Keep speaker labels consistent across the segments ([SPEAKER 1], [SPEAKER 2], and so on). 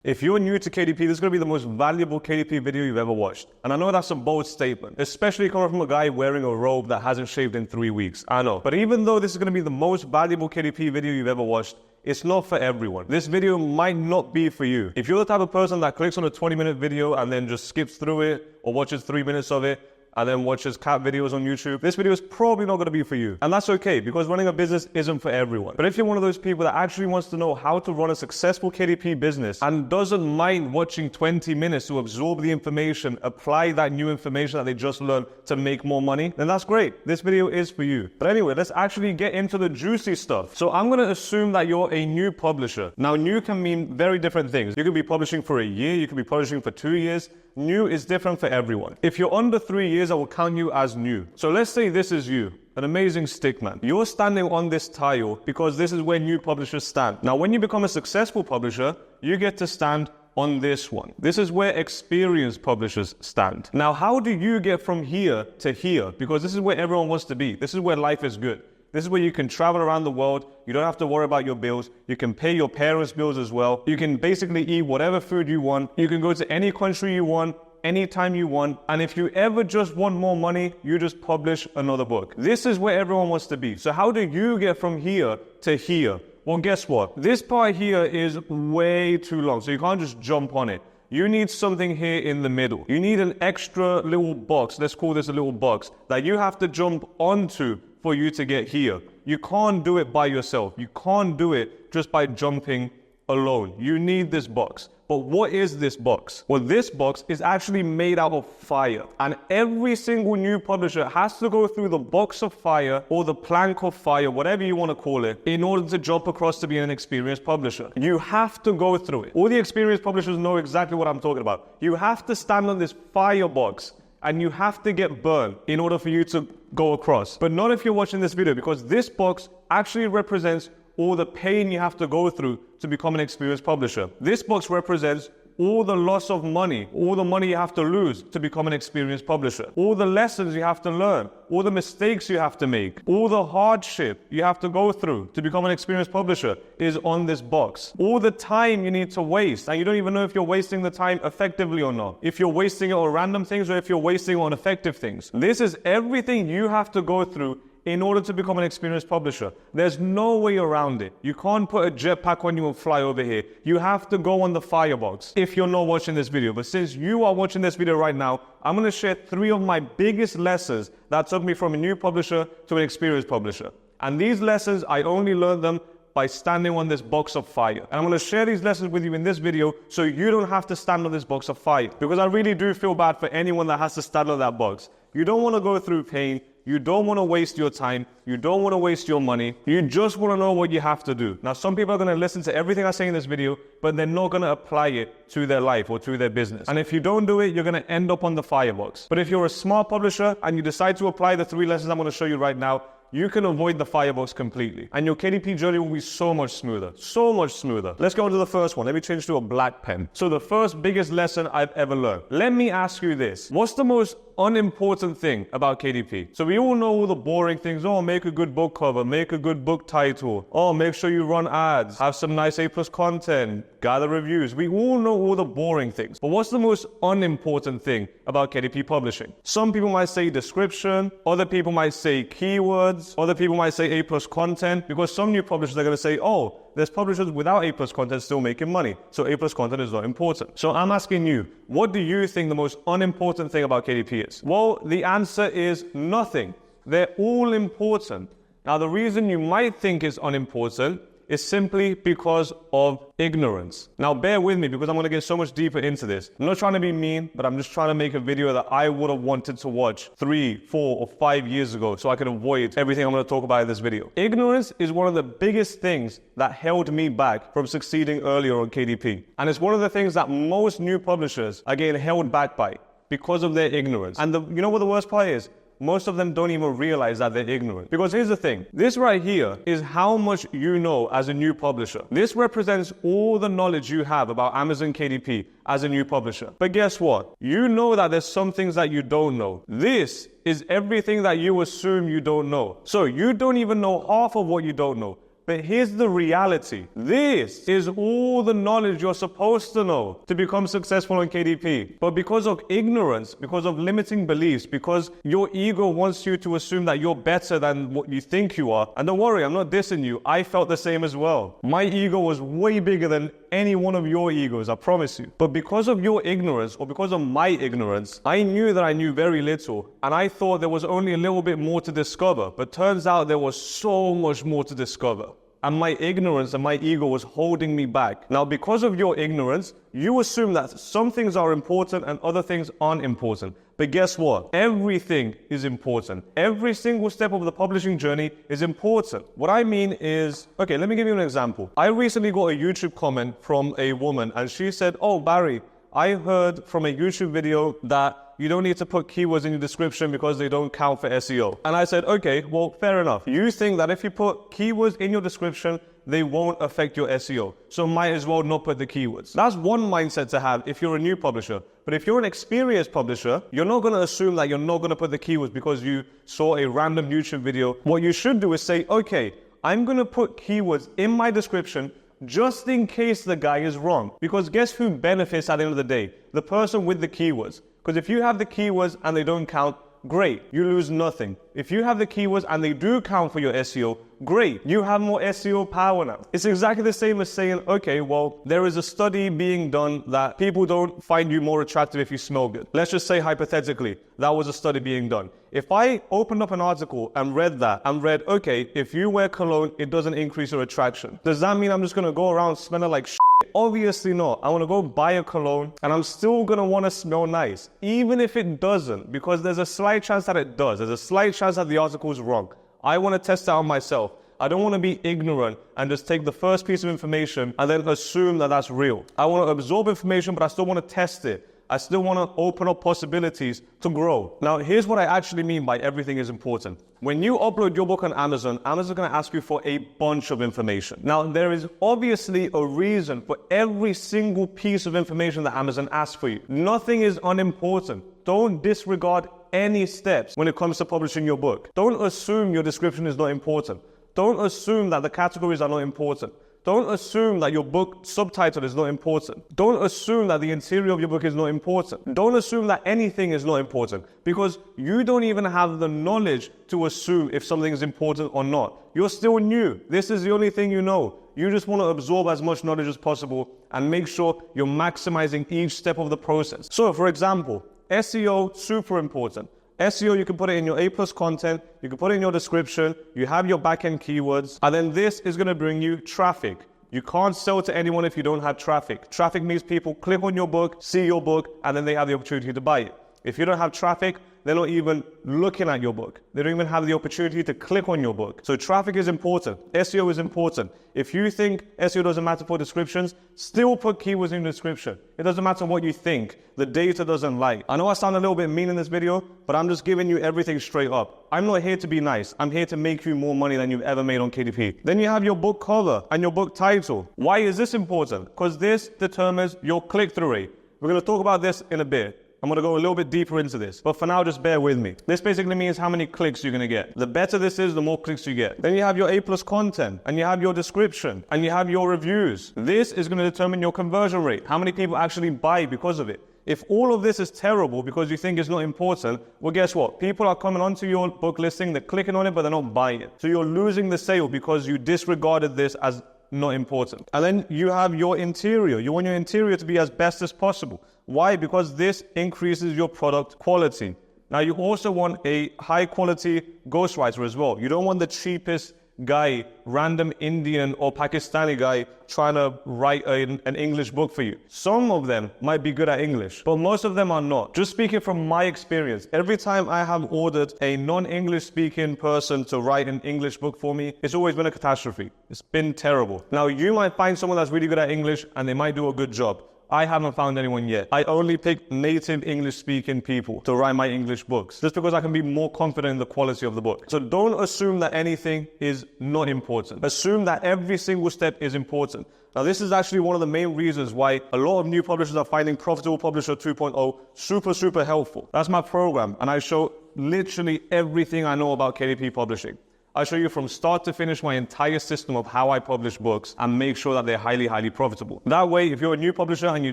[SPEAKER 1] If you're new to KDP, this is going to be the most valuable KDP video you've ever watched. And I know that's a bold statement, especially coming from a guy wearing a robe that hasn't shaved in 3 weeks. I know. But even though this is going to be the most valuable KDP video you've ever watched, it's not for everyone. This video might not be for you. If you're the type of person that clicks on a 20-minute video and then just skips through it or watches 3 minutes of it, and then watches cat videos on YouTube, this video is probably not going to be for you. And that's okay, because running a business isn't for everyone. But if you're one of those people that actually wants to know how to run a successful KDP business and doesn't mind watching 20 minutes to absorb the information, apply that new information that they just learned to make more money, then that's great. This video is for you. But anyway, let's actually get into the juicy stuff. So I'm going to assume that you're a new publisher. Now, new can mean very different things. You could be publishing for a year, you could be publishing for 2 years. New is different for everyone. If you're under 3 years, I will count you as new. So let's say this is you, an amazing stickman. You're standing on this tile because this is where new publishers stand. Now, when you become a successful publisher, you get to stand on this one. This is where experienced publishers stand. Now, how do you get from here to here? Because this is where everyone wants to be. This is where life is good. This is where you can travel around the world. You don't have to worry about your bills. You can pay your parents' bills as well. You can basically eat whatever food you want. You can go to any country you want, anytime you want. And if you ever just want more money, you just publish another book. This is where everyone wants to be. So how do you get from here to here? Well, guess what? This part here is way too long, so you can't just jump on it. You need something here in the middle. You need an extra little box, let's call this a little box, that you have to jump onto for you to get here. You can't do it by yourself. You can't do it just by jumping alone. You need this box. But what is this box? Well, this box is actually made out of fire. And every single new publisher has to go through the box of fire or the plank of fire, whatever you want to call it, in order to jump across to be an experienced publisher. You have to go through it. All the experienced publishers know exactly what I'm talking about. You have to stand on this fire box and you have to get burned in order for you to go across. But not if you're watching this video, because this box actually represents all the pain you have to go through to become an experienced publisher. This box represents all the loss of money, all the money you have to lose to become an experienced publisher, all the lessons you have to learn, all the mistakes you have to make, all the hardship you have to go through to become an experienced publisher is on this box. All the time you need to waste, and you don't even know if you're wasting the time effectively or not, if you're wasting it on random things or if you're wasting it on effective things. This is everything you have to go through in order to become an experienced publisher. There's no way around it. You can't put a jetpack on you and fly over here. You have to go on the firebox if you're not watching this video. But since you are watching this video right now, I'm going to share 3 of my biggest lessons that took me from a new publisher to an experienced publisher. And these lessons, I only learned them by standing on this box of fire. And I'm going to share these lessons with you in this video so you don't have to stand on this box of fire. Because I really do feel bad for anyone that has to stand on that box. You don't want to go through pain. You don't want to waste your time. You don't want to waste your money. You just want to know what you have to do. Now, some people are going to listen to everything I say in this video, but they're not going to apply it to their life or to their business. And if you don't do it, you're going to end up on the firebox. But if you're a smart publisher and you decide to apply the 3 lessons I'm going to show you right now, you can avoid the firebox completely. And your KDP journey will be so much smoother. So much smoother. Let's go on to the first one. Let me change to a black pen. So the first biggest lesson I've ever learned. Let me ask you this. What's the most unimportant thing about KDP? So we all know all the boring things. Oh, make a good book cover, make a good book title. Oh, make sure you run ads, have some nice A+ content, gather reviews. We all know all the boring things. But what's the most unimportant thing about KDP publishing? Some people might say description, other people might say keywords, other people might say A+ content, because some new publishers are going to say, oh, there's publishers without A+ content still making money, so A+ content is not important. So I'm asking you, what do you think the most unimportant thing about KDP is? Well, the answer is nothing. They're all important. Now, the reason you might think is unimportant is simply because of ignorance. Now, bear with me because I'm going to get so much deeper into this. I'm not trying to be mean, but I'm just trying to make a video that I would have wanted to watch 3, 4, or 5 years ago so I could avoid everything I'm going to talk about in this video. Ignorance is one of the biggest things that held me back from succeeding earlier on KDP. And it's one of the things that most new publishers are getting held back by because of their ignorance. And you know what the worst part is? Most of them don't even realize that they're ignorant. Because here's the thing. This right here is how much you know as a new publisher. This represents all the knowledge you have about Amazon KDP as a new publisher. But guess what? You know that there's some things that you don't know. This is everything that you assume you don't know. So you don't even know half of what you don't know. But here's the reality. This is all the knowledge you're supposed to know to become successful on KDP. But because of ignorance, because of limiting beliefs, because your ego wants you to assume that you're better than what you think you are. And don't worry, I'm not dissing you. I felt the same as well. My ego was way bigger than any one of your egos, I promise you. But because of your ignorance, or because of my ignorance, I knew that I knew very little. And I thought there was only a little bit more to discover. But turns out there was so much more to discover. And my ignorance and my ego was holding me back. Now, because of your ignorance, you assume that some things are important and other things aren't important. But guess what? Everything is important. Every single step of the publishing journey is important. What I mean is, okay, let me give you an example. I recently got a YouTube comment from a woman, and she said, "Oh, Barry, I heard from a YouTube video that you don't need to put keywords in your description because they don't count for SEO." And I said, okay, well, fair enough. You think that if you put keywords in your description, they won't affect your SEO. So might as well not put the keywords. That's one mindset to have if you're a new publisher. But if you're an experienced publisher, you're not going to assume that you're not going to put the keywords because you saw a random YouTube video. What you should do is say, okay, I'm going to put keywords in my description just in case the guy is wrong. Because guess who benefits at the end of the day? The person with the keywords. Because if you have the keywords and they don't count, great, you lose nothing. If you have the keywords and they do count for your SEO, great, you have more SEO power now. It's exactly the same as saying, okay, well, there is a study being done that people don't find you more attractive if you smell good. Let's just say hypothetically, that was a study being done. If I opened up an article and read that and read, okay, if you wear cologne, it doesn't increase your attraction. Does that mean I'm just going to go around smelling like shit? Obviously not. I want to go buy a cologne and I'm still going to want to smell nice. Even if it doesn't, because there's a slight chance that it does. There's a slight chance that the article is wrong. I want to test it out myself. I don't want to be ignorant and just take the first piece of information and then assume that that's real. I want to absorb information, but I still want to test it. I still want to open up possibilities to grow. Now, here's what I actually mean by everything is important. When you upload your book on Amazon, Amazon's going to ask you for a bunch of information. Now, there is obviously a reason for every single piece of information that Amazon asks for you. Nothing is unimportant. Don't disregard any steps when it comes to publishing your book. Don't assume your description is not important. Don't assume that the categories are not important. Don't assume that your book subtitle is not important. Don't assume that the interior of your book is not important. Don't assume that anything is not important because you don't even have the knowledge to assume if something is important or not. You're still new. This is the only thing you know. You just want to absorb as much knowledge as possible and make sure you're maximizing each step of the process. So, for example, SEO, super important. SEO, you can put it in your A+ content, you can put it in your description, you have your backend keywords, and then this is going to bring you traffic. You can't sell to anyone if you don't have traffic. Traffic means people click on your book, see your book, and then they have the opportunity to buy it. If you don't have traffic, they're not even looking at your book. They don't even have the opportunity to click on your book. So traffic is important. SEO is important. If you think SEO doesn't matter for descriptions, still put keywords in the description. It doesn't matter what you think. The data doesn't lie. I know I sound a little bit mean in this video, but I'm just giving you everything straight up. I'm not here to be nice. I'm here to make you more money than you've ever made on KDP. Then you have your book cover and your book title. Why is this important? Because this determines your click-through rate. We're going to talk about this in a bit. I'm going to go a little bit deeper into this, but for now, just bear with me. This basically means how many clicks you're going to get. The better this is, the more clicks you get. Then you have your A+ content, and you have your description, and you have your reviews. This is going to determine your conversion rate, how many people actually buy because of it. If all of this is terrible because you think it's not important, well, guess what? People are coming onto your book listing, they're clicking on it, but they're not buying it. So you're losing the sale because you disregarded this as not important. And then you have your interior. You want your interior to be as best as possible. Why? Because this increases your product quality. Now, you also want a high quality ghostwriter as well. You don't want the cheapest guy, random Indian or Pakistani guy trying to write an English book for you. Some of them might be good at English, but most of them are not. Just speaking from my experience, every time I have ordered a non-English speaking person to write an English book for me, it's always been a catastrophe. It's been terrible. Now, you might find someone that's really good at English and they might do a good job. I haven't found anyone yet. I only pick native English-speaking people to write my English books, just because I can be more confident in the quality of the book. So don't assume that anything is not important. Assume that every single step is important. Now, this is actually one of the main reasons why a lot of new publishers are finding Profitable Publisher 2.0 super helpful. That's my program, and I show literally everything I know about KDP publishing. I'll show you from start to finish my entire system of how I publish books and make sure that they're highly, highly profitable. That way, if you're a new publisher and you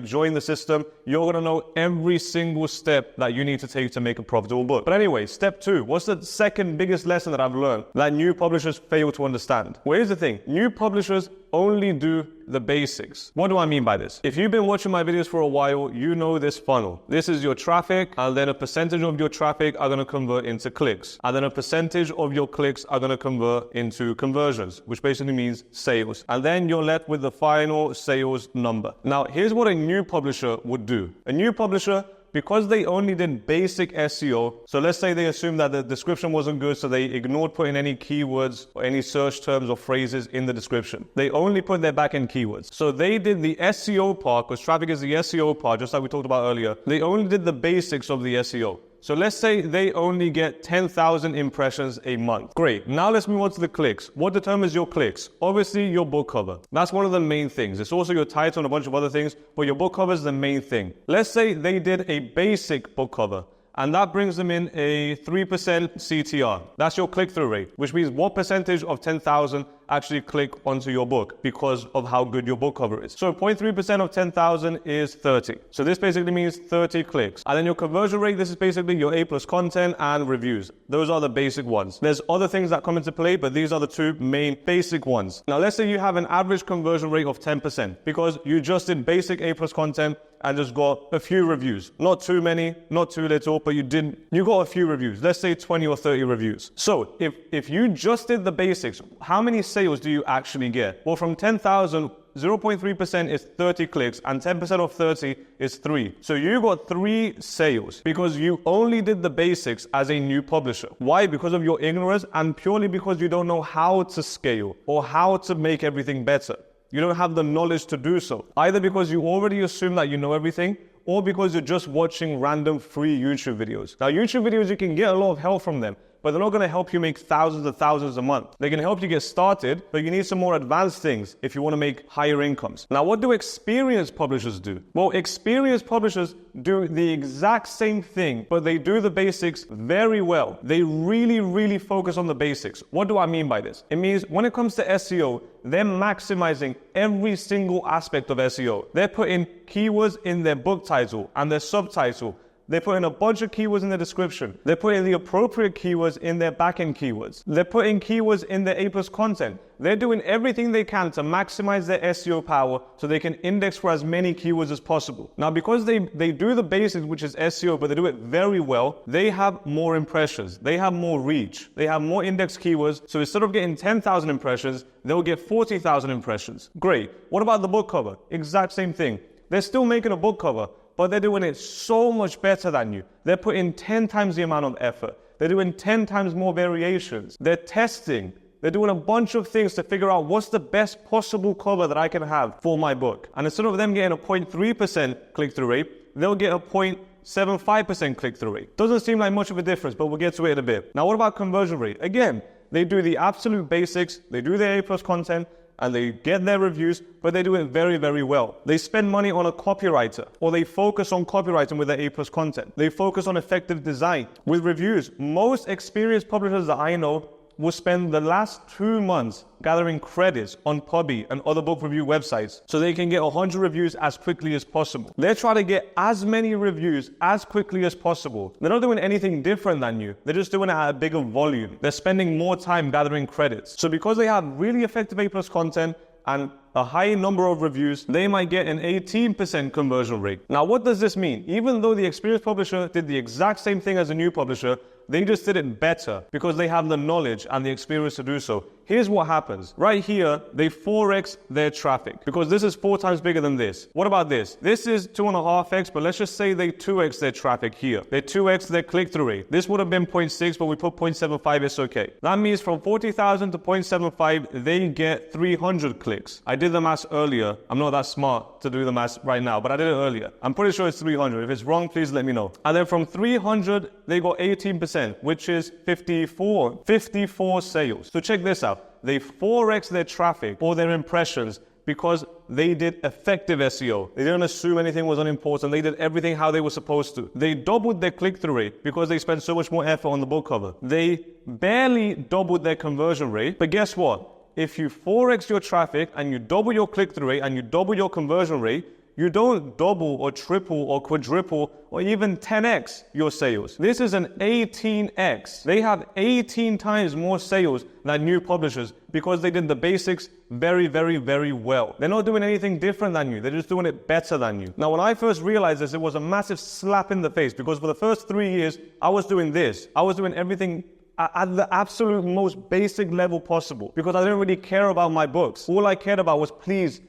[SPEAKER 1] join the system, you're going to know every single step that you need to take to make a profitable book. But anyway, step 2, what's the second biggest lesson that I've learned that new publishers fail to understand? Well, here's the thing. New publishers only do the basics. What do I mean by this? If you've been watching my videos for a while, you know this funnel. This is your traffic, and then a percentage of your traffic are going to convert into clicks. And then a percentage of your clicks are going to convert into conversions, which basically means sales. And then you're left with the final sales number. Now, here's what a new publisher would do. A new publisher, because they only did basic SEO, so let's say they assumed that the description wasn't good, so they ignored putting any keywords or any search terms or phrases in the description. They only put their backend keywords. So they did the SEO part, because traffic is the SEO part, just like we talked about earlier. They only did the basics of the SEO. So let's say they only get 10,000 impressions a month. Great. Now let's move on to the clicks. What determines your clicks? Obviously, your book cover. That's one of the main things. It's also your title and a bunch of other things, but your book cover is the main thing. Let's say they did a basic book cover, and that brings them in a 3% CTR. That's your click-through rate, which means what percentage of 10,000 actually click onto your book because of how good your book cover is. So 0.3% of 10,000 is 30. So this basically means 30 clicks. And then your conversion rate, this is basically your A+ content and reviews. Those are the basic ones. There's other things that come into play, but these are the two main basic ones. Now let's say you have an average conversion rate of 10% because you just did basic A+ content and just got a few reviews. Not too many, not too little, but you got a few reviews. Let's say 20 or 30 reviews. So if you just did the basics, how many sales do you actually get? Well, from 10,000, 0.3% is 30 clicks, and 10% of 30 is 3. So you got 3 sales because you only did the basics as a new publisher. Why? Because of your ignorance and purely because you don't know how to scale or how to make everything better. You don't have the knowledge to do so. Either because you already assume that you know everything, or because you're just watching random free YouTube videos. Now, YouTube videos, you can get a lot of help from them, but they're not going to help you make thousands and thousands a month. They can help you get started, but you need some more advanced things if you want to make higher incomes. Now, what do experienced publishers do? Well, experienced publishers do the exact same thing, but they do the basics very well. They really, really focus on the basics. What do I mean by this? It means when it comes to SEO, they're maximizing every single aspect of SEO. They're putting keywords in their book title and their subtitle. They're putting a bunch of keywords in the description. They're putting the appropriate keywords in their backend keywords. They're putting keywords in their A+ content. They're doing everything they can to maximize their SEO power so they can index for as many keywords as possible. Now, because they do the basics, which is SEO, but they do it very well, they have more impressions. They have more reach. They have more index keywords. So instead of getting 10,000 impressions, they'll get 40,000 impressions. Great. What about the book cover? Exact same thing. They're still making a book cover, but they're doing it so much better than you. They're putting 10 times the amount of effort. They're doing 10 times more variations. They're testing. They're doing a bunch of things to figure out what's the best possible cover that I can have for my book. And instead of them getting a 0.3% click-through rate, they'll get a 0.75% click-through rate. Doesn't seem like much of a difference, but we'll get to it in a bit. Now, what about conversion rate? Again, they do the absolute basics. They do their A+ content, and they get their reviews, but they do it very, very well. They spend money on a copywriter, or they focus on copywriting with their A+ content. They focus on effective design. With reviews, most experienced publishers that I know will spend the last 2 months gathering credits on Pubby and other book review websites so they can get 100 reviews as quickly as possible. They're trying to get as many reviews as quickly as possible. They're not doing anything different than you. They're just doing it at a bigger volume. They're spending more time gathering credits. So because they have really effective A+ content and a high number of reviews, they might get an 18% conversion rate. Now, what does this mean? Even though the experienced publisher did the exact same thing as a new publisher, they just did it better because they have the knowledge and the experience to do so. Here's what happens. Right here, they 4x their traffic because this is 4 times bigger than this. What about this? This is 2.5x, but let's just say they 2x their traffic here. They 2x their click-through rate. This would have been 0.6, but we put 0.75, it's okay. That means from 40,000 to 0.75, they get 300 clicks. I did the math earlier. I'm not that smart to do the math right now, but I did it earlier. I'm pretty sure it's 300. If it's wrong, please let me know. And then from 300, they got 18%, which is 54 sales. So check this out. They 4x their traffic or their impressions because they did effective SEO. They didn't assume anything was unimportant. They did everything how they were supposed to. They doubled their click-through rate because they spent so much more effort on the book cover. They barely doubled their conversion rate, but guess what? If you 4x your traffic and you double your click-through rate and you double your conversion rate, you don't double or triple or quadruple or even 10x your sales. This is an 18x. They have 18 times more sales than new publishers because they did the basics very, very, very well. They're not doing anything different than you. They're just doing it better than you. Now, when I first realized this, it was a massive slap in the face because for the first 3 years, I was doing this. I was doing everything at the absolute most basic level possible because I didn't really care about my books. All I cared about was please,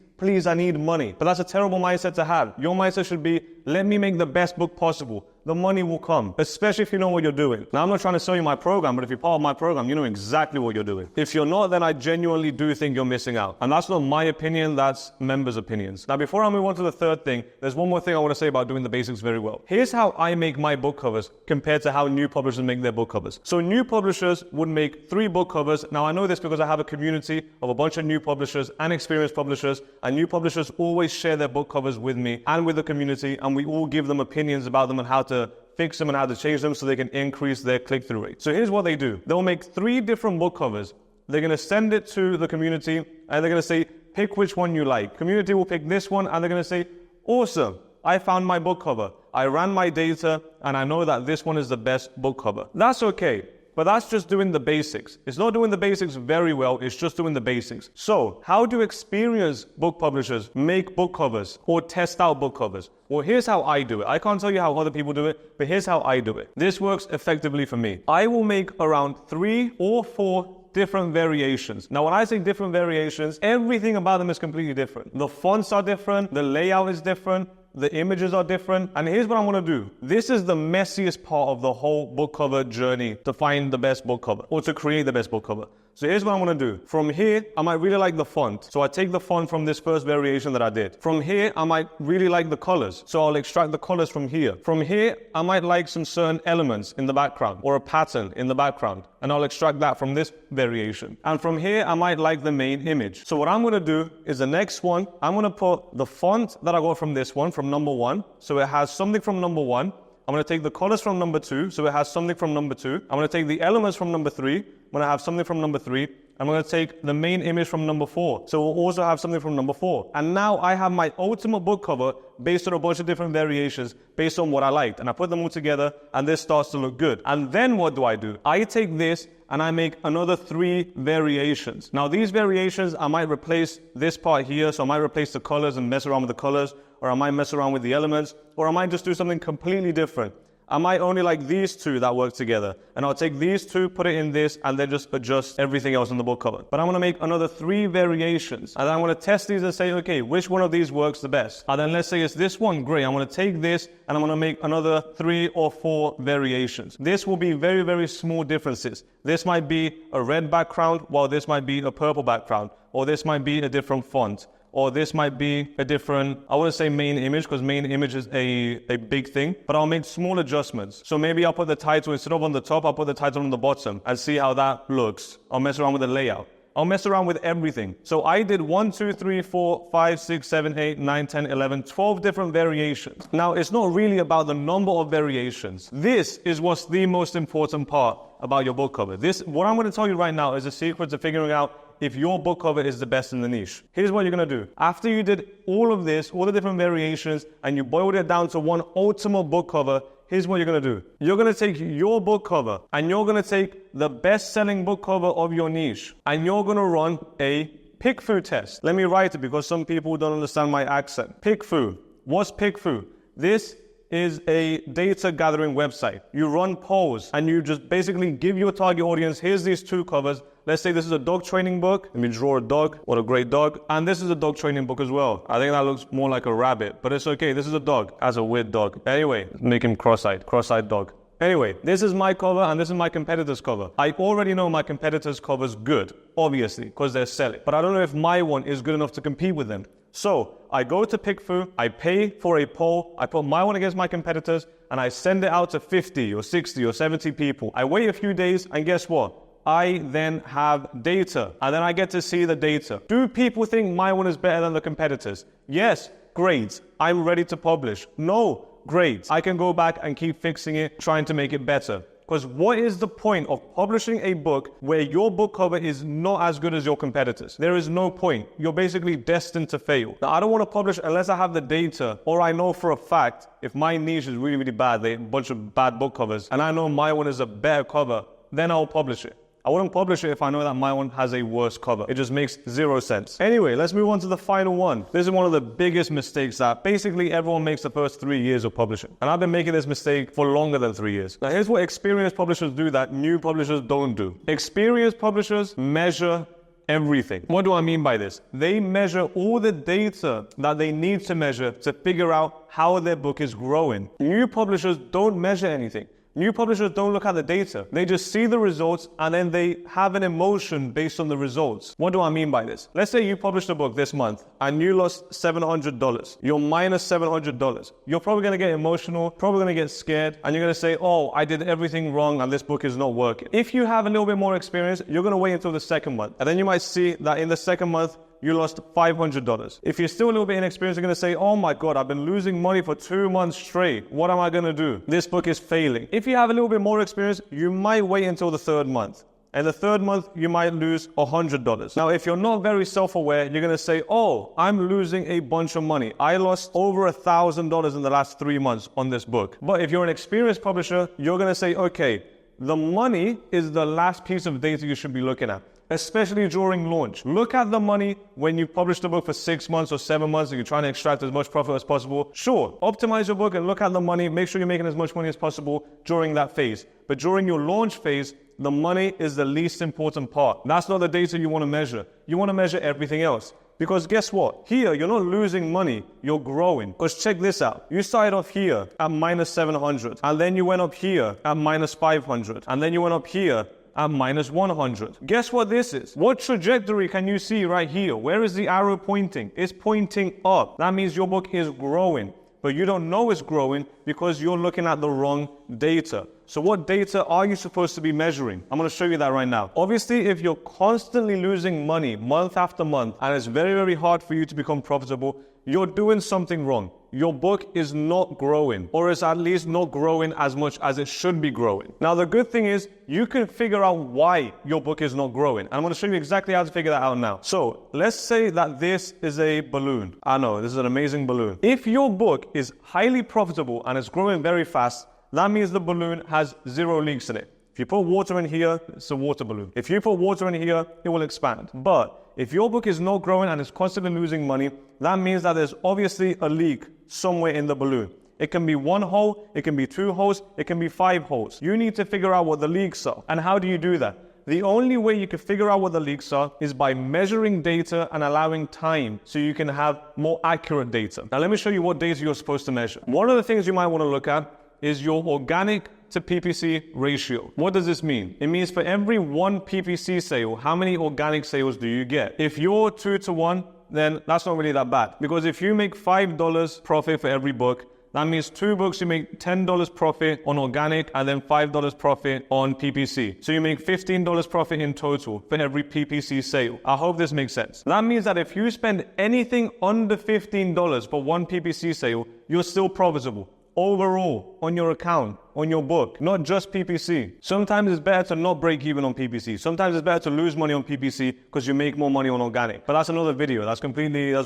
[SPEAKER 1] I need money. But that's a terrible mindset to have. Your mindset should be, let me make the best book possible. The money will come, especially if you know what you're doing. Now, I'm not trying to sell you my program, but if you're part of my program, you know exactly what you're doing. If you're not, then I genuinely do think you're missing out. And that's not my opinion, that's members' opinions. Now, before I move on to the third thing, there's one more thing I want to say about doing the basics very well. Here's how I make my book covers compared to how new publishers make their book covers. So new publishers would make 3 book covers. Now, I know this because I have a community of a bunch of new publishers and experienced publishers, and new publishers always share their book covers with me and with the community, and we all give them opinions about them and how to fix them and how to change them so they can increase their click-through rate. So here's what they do. They'll make 3 different book covers. They're going to send it to the community and they're going to say, pick which one you like. Community will pick this one and they're going to say, awesome, I found my book cover. I ran my data and I know that this one is the best book cover. That's okay. But that's just doing the basics. It's not doing the basics very well, it's just doing the basics. So, how do experienced book publishers make book covers or test out book covers? Well, here's how I do it. I can't tell you how other people do it, but here's how I do it. This works effectively for me. I will make around 3 or 4 different variations. Now, when I say different variations, everything about them is completely different. The fonts are different, the layout is different, the images are different. And here's what I'm going to do. This is the messiest part of the whole book cover journey to find the best book cover or to create the best book cover. So here's what I'm going to do. From here, I might really like the font. So I take the font from this first variation that I did. From here, I might really like the colors. So I'll extract the colors from here. From here, I might like some certain elements in the background or a pattern in the background. And I'll extract that from this variation. And from here, I might like the main image. So what I'm going to do is the next one, I'm going to put the font that I got from this one, from number 1. So it has something from number 1. I'm going to take the colors from number 2, so it has something from number 2. I'm going to take the elements from number 3. I'm going to have something from number 3. I'm going to take the main image from number 4. So we'll also have something from number 4. And now I have my ultimate book cover based on a bunch of different variations based on what I liked. And I put them all together and this starts to look good. And then what do? I take this and I make another 3 variations. Now these variations, I might replace this part here. So I might replace the colors and mess around with the colors, or I might mess around with the elements, or I might just do something completely different. I might only like these 2 that work together. And I'll take these 2, put it in this, and then just adjust everything else on the book cover. But I'm going to make another 3 variations. And then I'm going to test these and say, okay, which one of these works the best? And then let's say it's this one, great. I'm going to take this and I'm going to make another 3 or 4 variations. This will be very, very small differences. This might be a red background, while this might be a purple background. Or this might be a different font. Or this might be a different, I wouldn't say main image because main image is a big thing, but I'll make small adjustments. So maybe I'll put the title, instead of on the top, I'll put the title on the bottom and see how that looks. I'll mess around with the layout. I'll mess around with everything. So I did 1, 2, 3, 4, 5, 6, 7, 8, 9, 10, 11, 12 different variations. Now, it's not really about the number of variations. This is what's the most important part about your book cover. What I'm going to tell you right now is a secret to figuring out if your book cover is the best in the niche. Here's what you're going to do. After you did all of this, all the different variations, and you boiled it down to one ultimate book cover, here's what you're going to do. You're going to take your book cover, and you're going to take the best-selling book cover of your niche, and you're going to run a PickFu test. Let me write it because some people don't understand my accent. PickFu. What's PickFu? This is a data gathering website. You run polls and you just basically give your target audience, here's these 2 covers. Let's say this is a dog training book. Let me draw a dog. What a great dog. And this is a dog training book as well. I think that looks more like a rabbit, but it's okay. This is a dog. That's a weird dog. Anyway, make him cross-eyed dog. Anyway, this is my cover and this is my competitor's cover. I already know my competitor's cover is good, obviously, because they're selling. But I don't know if my one is good enough to compete with them. So I go to PickFu, I pay for a poll, I put my one against my competitors, and I send it out to 50 or 60 or 70 people. I wait a few days, and guess what? I then have data, and then I get to see the data. Do people think my one is better than the competitors? Yes, great. I'm ready to publish. No, great. I can go back and keep fixing it, trying to make it better. Because what is the point of publishing a book where your book cover is not as good as your competitors? There is no point. You're basically destined to fail. Now, I don't want to publish unless I have the data, or I know for a fact if my niche is really, really bad, they have a bunch of bad book covers, and I know my one is a better cover, then I'll publish it. I wouldn't publish it if I know that my one has a worse cover. It just makes zero sense. Anyway, let's move on to the final one. This is one of the biggest mistakes that basically everyone makes the first 3 years of publishing. And I've been making this mistake for longer than 3 years. Now, here's what experienced publishers do that new publishers don't do. Experienced publishers measure everything. What do I mean by this? They measure all the data that they need to measure to figure out how their book is growing. New publishers don't measure anything. New publishers don't look at the data. They just see the results and then they have an emotion based on the results. What do I mean by this? Let's say you published a book this month and you lost $700. You're minus $700. You're probably going to get emotional, probably going to get scared, and you're going to say, oh, I did everything wrong and this book is not working. If you have a little bit more experience, you're going to wait until the second month. And then you might see that in the second month, you lost $500. If you're still a little bit inexperienced, you're going to say, oh my God, I've been losing money for 2 months straight. What am I going to do? This book is failing. If you have a little bit more experience, you might wait until the third month. And the third month, you might lose $100. Now, if you're not very self-aware, you're going to say, oh, I'm losing a bunch of money. I lost over $1,000 in the last 3 months on this book. But if you're an experienced publisher, you're going to say, okay, the money is the last piece of data you should be looking at, especially during launch. Look at the money when you publish the book for 6 months or 7 months and you're trying to extract as much profit as possible. Sure, optimize your book and look at the money. Make sure you're making as much money as possible during that phase. But during your launch phase, the money is the least important part. That's not the data you want to measure. You want to measure everything else. Because guess what? Here, you're not losing money, you're growing. Because check this out. You started off here at minus 700, and then you went up here at minus 500, and then you went up here at minus 100. Guess what this is? What trajectory can you see right here? Where is the arrow pointing? It's pointing up. That means your book is growing. But you don't know it's growing because you're looking at the wrong data. So what data are you supposed to be measuring? I'm going to show you that right now. Obviously, if you're constantly losing money month after month and it's very, very hard for you to become profitable, you're doing something wrong. Your book is not growing, or is at least not growing as much as it should be growing. Now, the good thing is you can figure out why your book is not growing. And I'm going to show you exactly how to figure that out now. So let's say that this is a balloon. I know, this is an amazing balloon. If your book is highly profitable and it's growing very fast, that means the balloon has 0 leaks in it. If you put water in here, it's a water balloon. If you put water in here, it will expand. But if your book is not growing and is constantly losing money, that means that there's obviously a leak somewhere in the balloon. It can be 1 hole, it can be 2 holes, it can be 5 holes. You need to figure out what the leaks are. And how do you do that? The only way you can figure out what the leaks are is by measuring data and allowing time so you can have more accurate data. Now let me show you what data you're supposed to measure. One of the things you might want to look at is your organic to PPC ratio. What does this mean? It means for every 1 PPC sale, how many organic sales do you get? If you're 2 to 1, then that's not really that bad. Because if you make $5 profit for every book, that means 2 books, you make $10 profit on organic and then $5 profit on PPC. So you make $15 profit in total for every PPC sale. I hope this makes sense. That means that if you spend anything under $15 for 1 PPC sale, you're still profitable. Overall, on your account, on your book, not just PPC. Sometimes it's better to not break even on PPC. Sometimes it's better to lose money on PPC because you make more money on organic. But that's another video. That's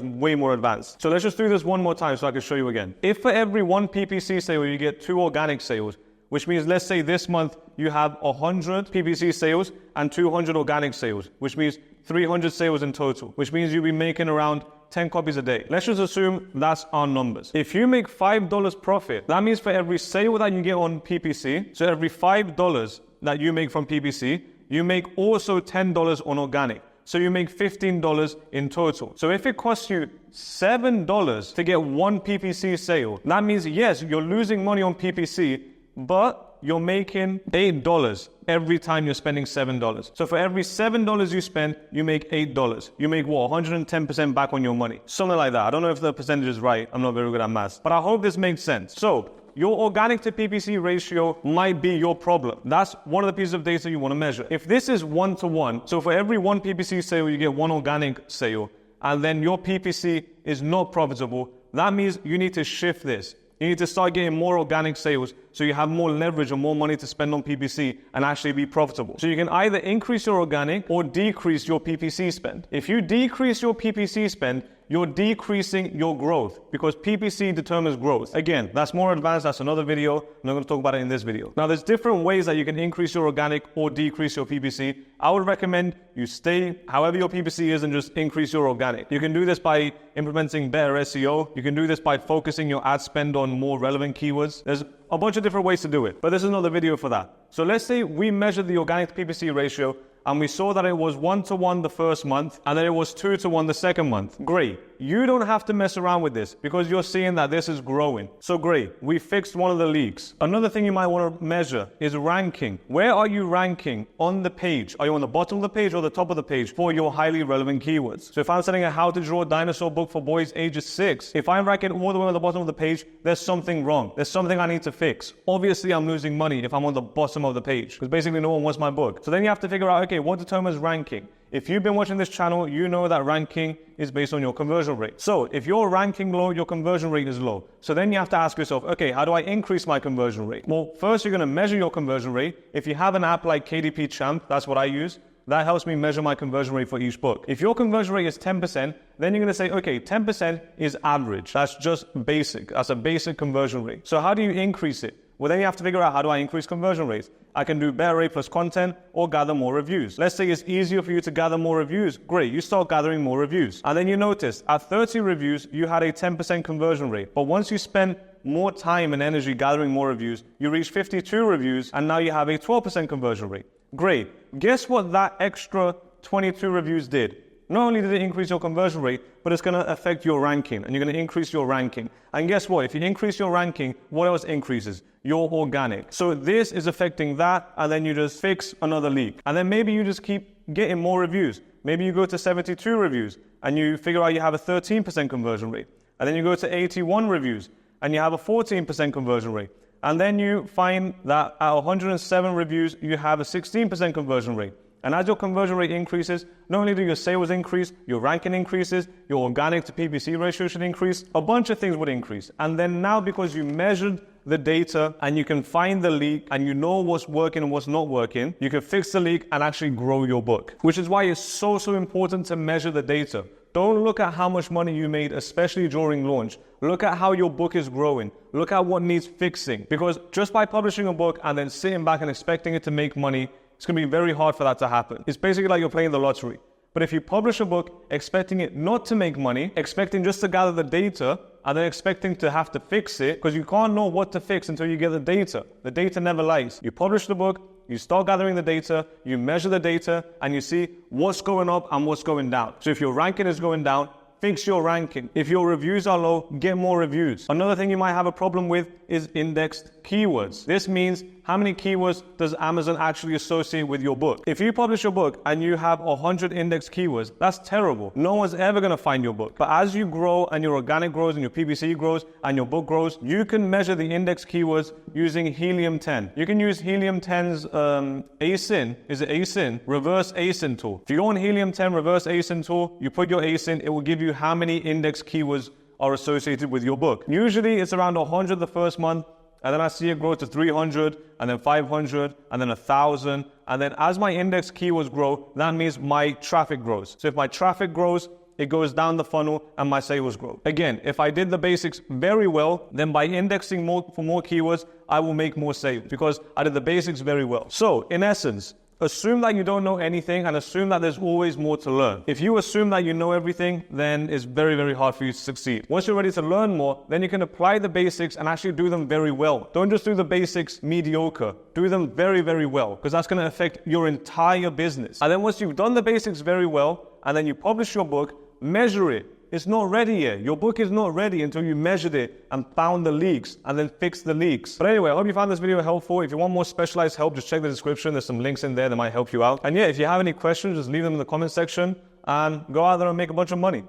[SPEAKER 1] way more advanced. So let's just do this one more time so I can show you again. If for every 1 PPC sale, you get 2 organic sales, which means let's say this month you have 100 PPC sales and 200 organic sales, which means 300 sales in total, which means you'll be making around 10 copies a day. Let's just assume that's our numbers. If you make $5 profit, that means for every sale that you get on PPC, so every $5 that you make from PPC, you make also $10 on organic. So you make $15 in total. So if it costs you $7 to get 1 PPC sale, that means yes, you're losing money on PPC, but you're making $8 every time you're spending $7. So for every $7 you spend, you make $8. You make what? 110% back on your money. Something like that. I don't know if the percentage is right. I'm not very good at math. But I hope this makes sense. So Your organic to PPC ratio might be your problem. That's one of the pieces of data you want to measure. If this is 1-to-1, so for every one PPC sale, you get one organic sale, and then your PPC is not profitable, that means you need to shift this. You need to start getting more organic sales so you have more leverage and more money to spend on PPC and actually be profitable. So you can either increase your organic or decrease your PPC spend. If you decrease your PPC spend, you're decreasing your growth because PPC determines growth. Again, that's more advanced. That's another video. I'm not going to talk about it in this video. Now, there's different ways that you can increase your organic or decrease your PPC. I would recommend you stay however your PPC is and just increase your organic. You can do this by implementing better SEO. You can do this by focusing your ad spend on more relevant keywords. There's a bunch of different ways to do it, but this is another video for that. So let's say we measured the organic to PPC ratio and we saw that it was 1-to-1 the first month and then it was 2-to-1 the second month. Great. You don't have to mess around with this because you're seeing that this is growing. So great. We fixed one of the leaks. Another thing you might want to measure is ranking. Where are you ranking on the page? Are you on the bottom of the page or the top of the page for your highly relevant keywords? So if I'm selling a how to draw a dinosaur book for boys ages 6, if I'm ranking all the way on the bottom of the page, there's something wrong. There's something I need to fix. Obviously, I'm losing money if I'm on the bottom of the page because basically no one wants my book. So then you have to figure out, okay, what determines ranking? If you've been watching this channel, you know that ranking is based on your conversion rate. So if you're ranking low, your conversion rate is low. So then you have to ask yourself, okay, how do I increase my conversion rate? Well, first you're going to measure your conversion rate. If you have an app like KDP Champ, that's what I use. That helps me measure my conversion rate for each book. If your conversion rate is 10%, then you're going to say, okay, 10% is average. That's just basic. That's a basic conversion rate. So how do you increase it? Well, then you have to figure out, how do I increase conversion rates? I can do better rate plus content or gather more reviews. Let's say it's easier for you to gather more reviews. Great, you start gathering more reviews. And then you notice at 30 reviews, you had a 10% conversion rate. But once you spend more time and energy gathering more reviews, you reach 52 reviews and now you have a 12% conversion rate. Great. Guess what that extra 22 reviews did? Not only did it increase your conversion rate, but it's going to affect your ranking and you're going to increase your ranking. And guess what? If you increase your ranking, what else increases? Your organic. So this is affecting that, and then you just fix another leak. And then maybe you just keep getting more reviews. Maybe you go to 72 reviews and you figure out you have a 13% conversion rate. And then you go to 81 reviews and you have a 14% conversion rate. And then you find that at 107 reviews, you have a 16% conversion rate. And as your conversion rate increases, not only do your sales increase, your ranking increases, your organic to PPC ratio should increase, a bunch of things would increase. And then now, because you measured the data and you can find the leak and you know what's working and what's not working, you can fix the leak and actually grow your book. Which is why it's so important to measure the data. Don't look at how much money you made, especially during launch. Look at how your book is growing. Look at what needs fixing. Because just by publishing a book and then sitting back and expecting it to make money, it's going to be very hard for that to happen. It's basically like you're playing the lottery. But if you publish a book expecting it not to make money, expecting just to gather the data, and then expecting to have to fix it, because you can't know what to fix until you get the data. The data never lies. You publish the book, you start gathering the data, you measure the data, and you see what's going up and what's going down. So if your ranking is going down, fix your ranking. If your reviews are low, get more reviews. Another thing you might have a problem with is indexed keywords. This means how many keywords does Amazon actually associate with your book? If you publish your book and you have 100 indexed keywords, that's terrible. No one's ever going to find your book. But as you grow and your organic grows and your PPC grows and your book grows, you can measure the index keywords using Helium 10. You can use Helium 10's ASIN, is it ASIN? Reverse ASIN tool. If you go on Helium 10 reverse ASIN tool, you put your ASIN, it will give you how many index keywords are associated with your book. Usually it's around 100 the first month, and then I see it grow to 300, and then 500, and then 1,000. And then as my index keywords grow, that means my traffic grows. So if my traffic grows, it goes down the funnel and my sales grow. Again, if I did the basics very well, then by indexing for more keywords, I will make more sales because I did the basics very well. So in essence, assume that you don't know anything and assume that there's always more to learn. If you assume that you know everything, then it's very, very hard for you to succeed. Once you're ready to learn more, then you can apply the basics and actually do them very well. Don't just do the basics mediocre. Do them very, very well, because that's going to affect your entire business. And then once you've done the basics very well, and then you publish your book, measure it. It's not ready yet. Your book is not ready until you measured it and found the leaks and then fixed the leaks. But anyway, I hope you found this video helpful. If you want more specialized help, just check the description. There's some links in there that might help you out. And yeah, if you have any questions, just leave them in the comment section and go out there and make a bunch of money.